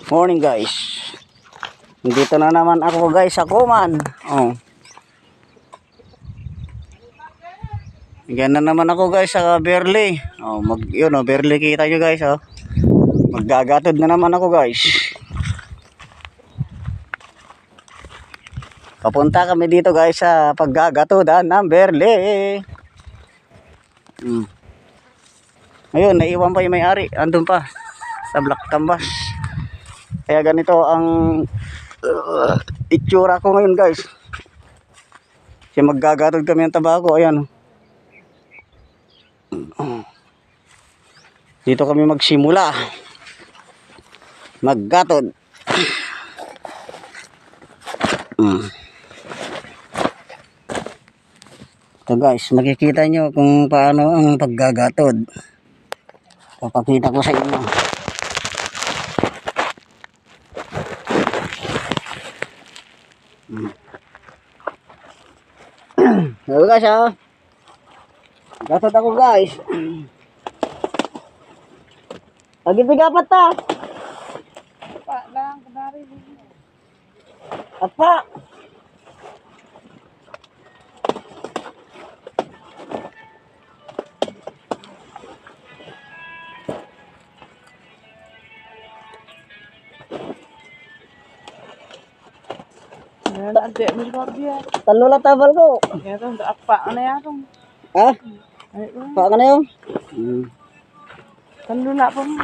Morning guys. Dito na naman ako guys sa Kuman. Oh. Yan na naman ako guys sa Berly. Oh, yun oh, Berly kita nyo guys oh. Maggagatod na naman ako guys. Papunta kami dito guys sa paggagatodan ng Berly. Ayun, naiwan pa yung may-ari. Andun pa sa Black Canvas. Kaya ganito ang itsura ko ngayon guys. Kasi maggagatod kami ng tabako. Ayan. Dito kami magsimula. Maggatod. Ito guys, makikita nyo kung paano ang paggagatod. Papakita ko sa inyo. Hello guys ha. Gatod ako guys. Pag-ibigapat ta. Apa lang, kunwari. Apa. Nanti miskordia. Talo la tabal ko. Ya tuh apa ano ya tuh? Ha? Pa ka na yun? Talo na po mo.